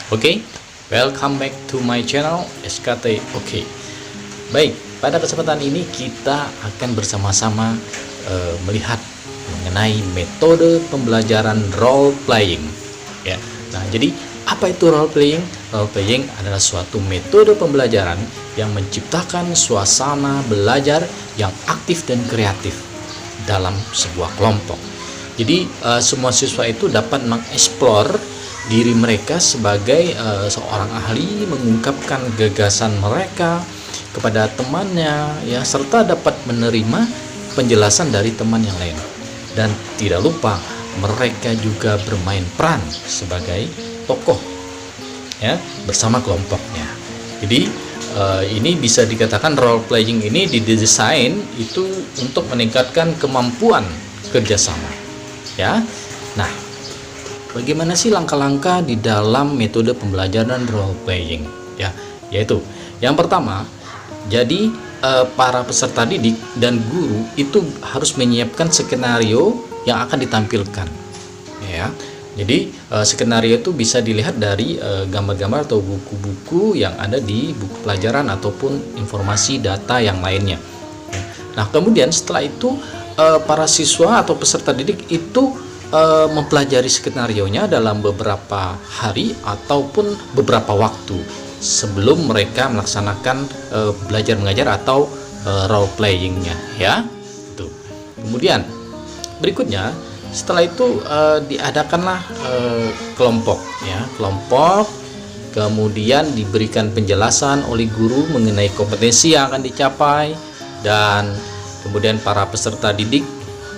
Oke, welcome back to my channel SKT. Oke, baik, pada kesempatan ini kita akan bersama-sama melihat mengenai metode pembelajaran role playing ya. Nah, jadi apa itu role playing? Role playing adalah suatu metode pembelajaran yang menciptakan suasana belajar yang aktif dan kreatif dalam sebuah kelompok. Jadi semua siswa itu dapat mengeksplor diri mereka sebagai seorang ahli, mengungkapkan gagasan mereka kepada temannya ya, serta dapat menerima penjelasan dari teman yang lain. Dan tidak lupa mereka juga bermain peran sebagai tokoh ya bersama kelompoknya. Jadi ini bisa dikatakan role playing ini didesain itu untuk meningkatkan kemampuan kerjasama ya. Nah, bagaimana sih langkah-langkah di dalam metode pembelajaran role playing ya? Yaitu yang pertama, jadi para peserta didik dan guru itu harus menyiapkan skenario yang akan ditampilkan ya. Jadi skenario itu bisa dilihat dari gambar-gambar atau buku-buku yang ada di buku pelajaran ataupun informasi data yang lainnya. Nah, kemudian setelah itu para siswa atau peserta didik itu mempelajari skenarionya dalam beberapa hari ataupun beberapa waktu sebelum mereka melaksanakan belajar mengajar atau role playingnya ya. Tuh. Kemudian berikutnya setelah itu diadakanlah kelompok ya, kelompok, kemudian diberikan penjelasan oleh guru mengenai kompetensi yang akan dicapai, dan kemudian para peserta didik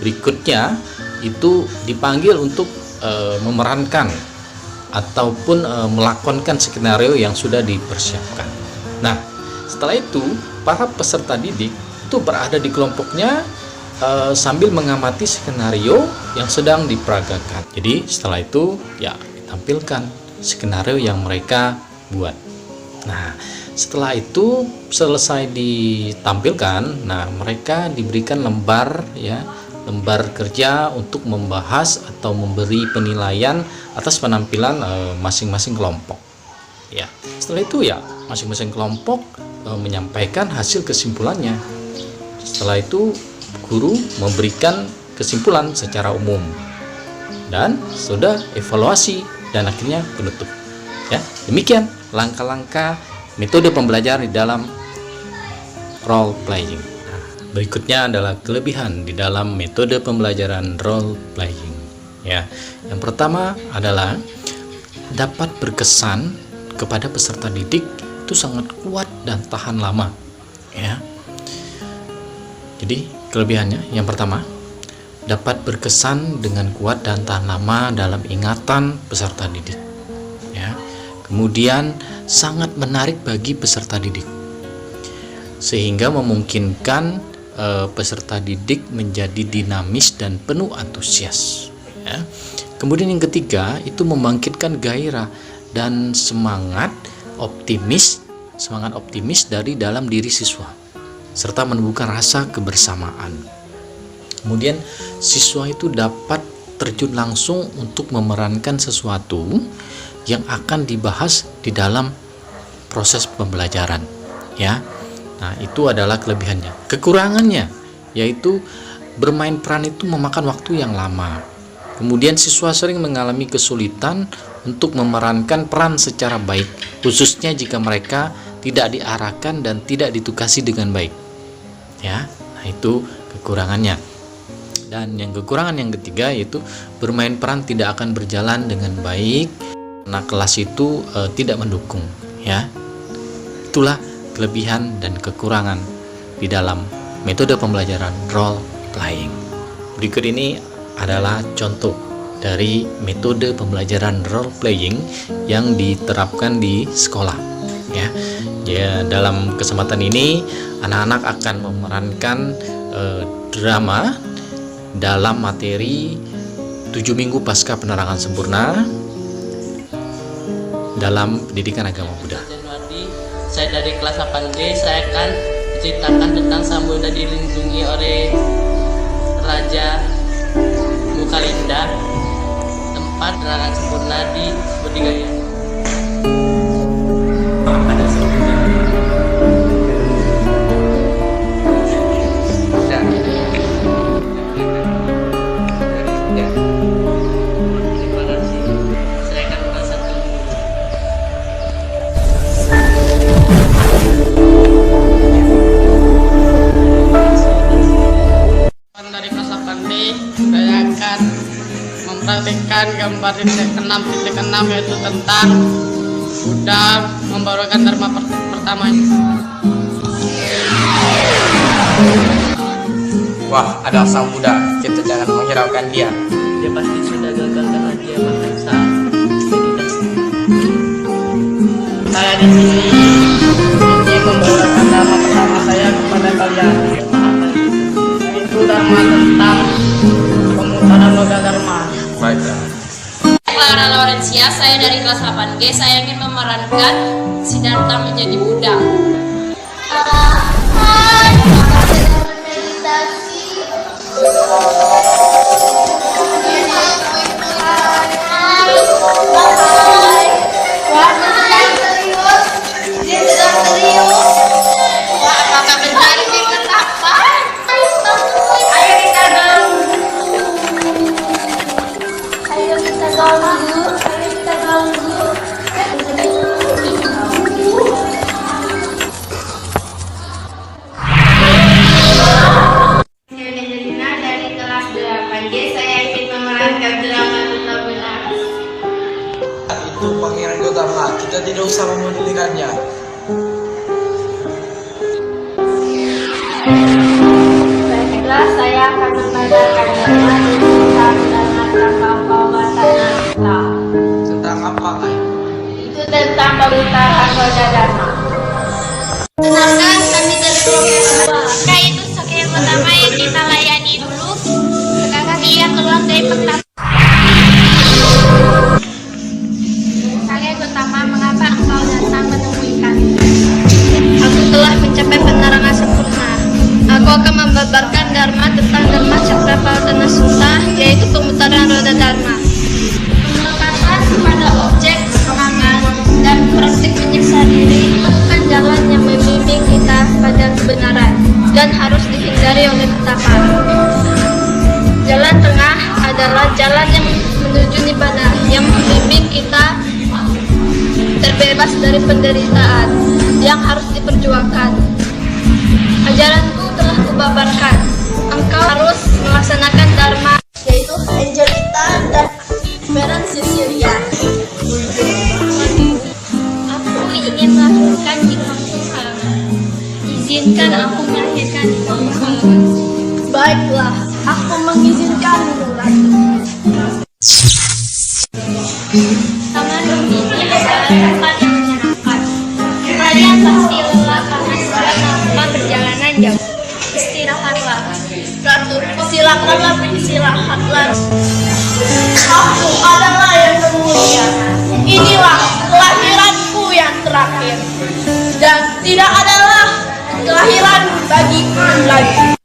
berikutnya itu dipanggil untuk memerankan ataupun melakonkan skenario yang sudah dipersiapkan. Nah, setelah itu para peserta didik itu berada di kelompoknya sambil mengamati skenario yang sedang diperagakan. Jadi setelah itu ya ditampilkan skenario yang mereka buat. Nah, setelah itu selesai ditampilkan, nah mereka diberikan lembar ya, lembar kerja untuk membahas atau memberi penilaian atas penampilan masing-masing kelompok. Ya, setelah itu ya masing-masing kelompok menyampaikan hasil kesimpulannya. Setelah itu guru memberikan kesimpulan secara umum dan sudah evaluasi dan akhirnya penutup. Ya, demikian langkah-langkah metode pembelajaran di dalam role playing. Nah, berikutnya adalah kelebihan di dalam metode pembelajaran role playing. Ya, yang pertama adalah dapat berkesan kepada peserta didik itu sangat kuat dan tahan lama. Ya. Jadi kelebihannya yang pertama, dapat berkesan dengan kuat dan tahan lama dalam ingatan peserta didik ya. Kemudian sangat menarik bagi peserta didik sehingga memungkinkan peserta didik menjadi dinamis dan penuh antusias ya. Kemudian yang ketiga, itu membangkitkan gairah dan semangat optimis dari dalam diri siswa serta menumbuhkan rasa kebersamaan. Kemudian siswa itu dapat terjun langsung untuk memerankan sesuatu yang akan dibahas di dalam proses pembelajaran ya. Nah, itu adalah kelebihannya. Kekurangannya yaitu bermain peran itu memakan waktu yang lama. Kemudian siswa sering mengalami kesulitan untuk memerankan peran secara baik, khususnya jika mereka tidak diarahkan dan tidak ditugasi dengan baik ya. Nah, itu kekurangannya. Dan yang kekurangan yang ketiga yaitu bermain peran tidak akan berjalan dengan baik karena kelas itu tidak mendukung ya. Itulah kelebihan dan kekurangan di dalam metode pembelajaran role playing. Berikut ini adalah contoh dari metode pembelajaran role playing yang diterapkan di sekolah ya. Ya, dalam kesempatan ini anak-anak akan memerankan drama dalam materi 7 minggu pasca penerangan sempurna dalam pendidikan agama Buddha. Januari, saya dari kelas 8D, saya akan menceritakan tentang Samudra dilindungi oleh Raja Mukalinda, tempat penerangan sempurna di Bodhigaya. memperhatikan gambar titik 6.6 yaitu tentang Buddha membawakan dharma pertamanya. Wah, ada sang Buddha, kita jangan menghiraukan dia. Dia pasti sudah gagal karena dia memeriksa meditasi. Saya di sini ingin membawakan dharma pertama saya kepada kalian. Itu dharma tentang pemutaran loga dharma. Baiklah. Clara Laurencia, saya dari kelas 8G. Saya ingin memerankan Siddhartha menjadi Buddha. Itu Pangeran Gautama, kita tidak usah memedulikannya. Baiklah, saya akan membacakan dharma tentang Prakawatanasta. Tentang apa, Kai? Itu tentang pemutaran roda dharma. Kenalkan, kami dari Profesor. Nah, itu sosok yang pertama yang kita layani dulu. Sekarang ia keluar dari pertama. Saya pertama, mengapa engkau datang menemui kami? Aku telah mencapai penerangan sempurna. Aku akan membabarkan dharma tentang dharma Cakrapawatana Sutta, yaitu pemutaran roda dharma. Pendekatan pada objek serangan Dan praktik menyiksa diri bukan jalan yang membimbing kita pada kebenaran dan harus dihindari oleh petapa. Jalan tengah adalah jalan yang menuju nibbana, yang membimbing kita terbebas dari penderitaan yang harus diperjuangkan. Ajaranku telah kubabarkan. Engkau harus melaksanakan dharma, yaitu Angelita dan Baron Cecilia. aku ingin melahirkan di Tuhan. Izinkan aku melahirkan di Tuhan. Baiklah, aku mengizinkanmu, Ratu. Taman ini adalah tempat yang menyenangkan. Kalian pasti lelah karena sudah melakukan perjalanan jauh. Istirahatlah. Ratu, silakanlah beristirahatlah. Aku adalah yang termulia. Inilah kelahiranku yang terakhir. Dan tidak adalah kelahiran bagiku lagi.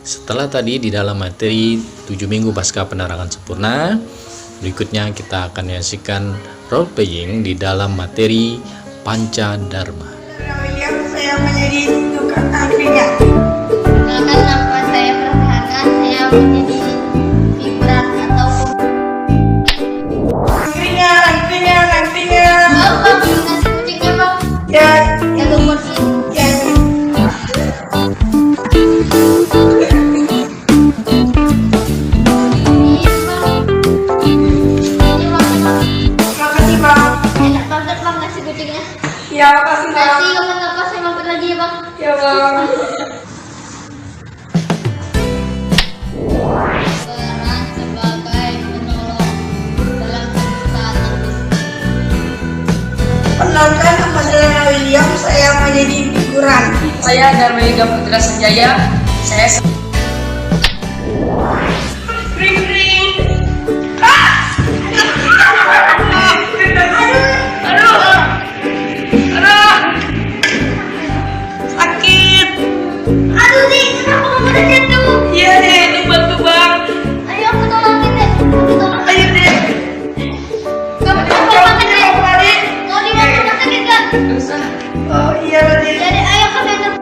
Setelah tadi di dalam materi 7 minggu pasca penerangan sempurna, berikutnya kita akan menyaksikan role playing di dalam materi Panca Dharma. Saya menjadi tukang tampilnya. Kenalkan nama saya Farhana. Saya menjadi figuran atau Nantinya. oh, bang, nasi kucingnya bang. Ya, Satu porsi. ya. Iya bang. Ini bang. Makasih, Bang. Enak banget bang nasi kucingnya. Ya, makasih, Bang. Nanti kapan-kapan saya mampir lagi ya bang. Ya, Bang. Peran sebagai penolong dalam kesusahan. Penonton, nama saya William. Saya menjadi figuran. Saya Dharma Yuga Putra Sanjaya. Saya Sakit. Aduh nih, kenapa kamu udah jatuh? iya deh, itu bantu bang. Ayo aku tolong. Oh iya tadi. Jadi ayo kalian.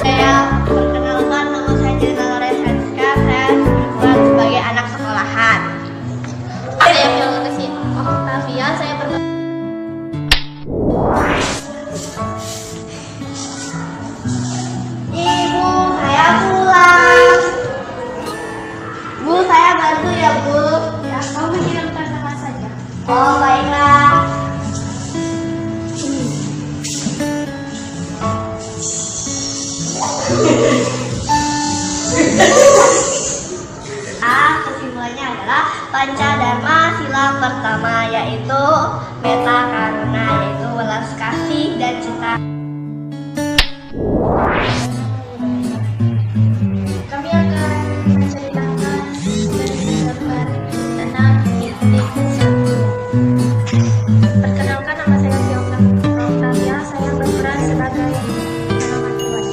Saya perkenalkan, nama saya Jenal Resenska. Saya berperan sebagai anak sekolahan. Saya Filosofi Octavia. Saya berperan. Ibu, saya pulang. Bu, saya bantu ya, Bu. Ya, kamu kirimkan nama saja. Oh, baiklah. Kesimpulannya adalah Pancadharma sila pertama yaitu meta karuna, yaitu welas kasih dan cinta. Kami akan menceritakan gambar tentang titik satu. Perkenalkan, nama saya Octavia. Saya berperan sebagai Rahmatuan.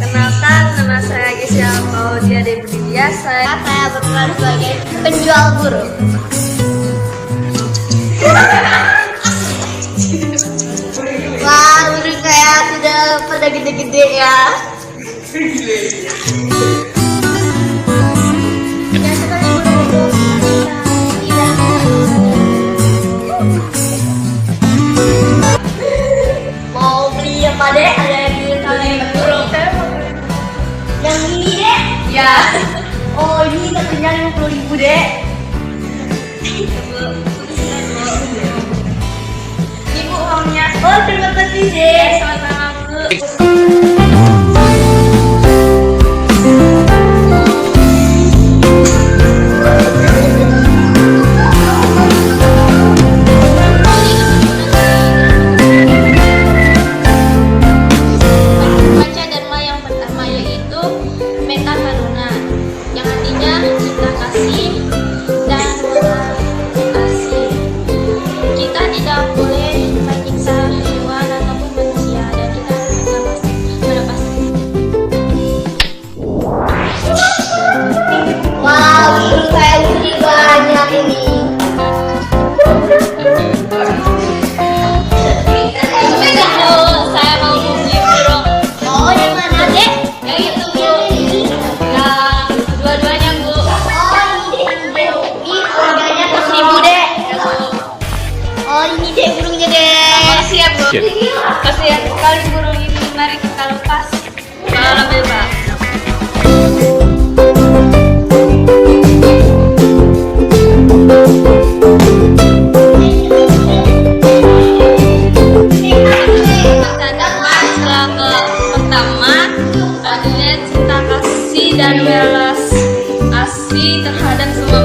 Kenalkan, nama saya Gisel Paudia Debridia. Saya berperan sebagai penjual burung. Wah, burung saya sudah pada gede-gede ya. Ya, sekali burung mau beli apa deh? Ada yang di kalian burung. Yang ini deh? Ya. Oh, ini satunya 50.000 deh. Ibu uangnya. Oh, terima kasih deh. Sama-sama, Bu. Pancadharma yang pertama yaitu meta karuna, yang artinya cinta kasih dan welas kasih. Kita tidak boleh menyiksa hewan ataupun manusia, dan kita harus melepas. Wow, burung saya lucu banyak ini. Saya mau beli burung. Oh, yang mana dek? Yang itu, Bu. Yang dua-duanya, Bu. Oh, ini dek. Ini harganya 100.000 dek. Oh, ini dek burungnya dek. Siap, Bu. Kasihan sekali burung ini. Mari kita lepas. Kalau bebas. Pancadharma sila pertama artinya cinta kasih dan welas kasih terhadap semua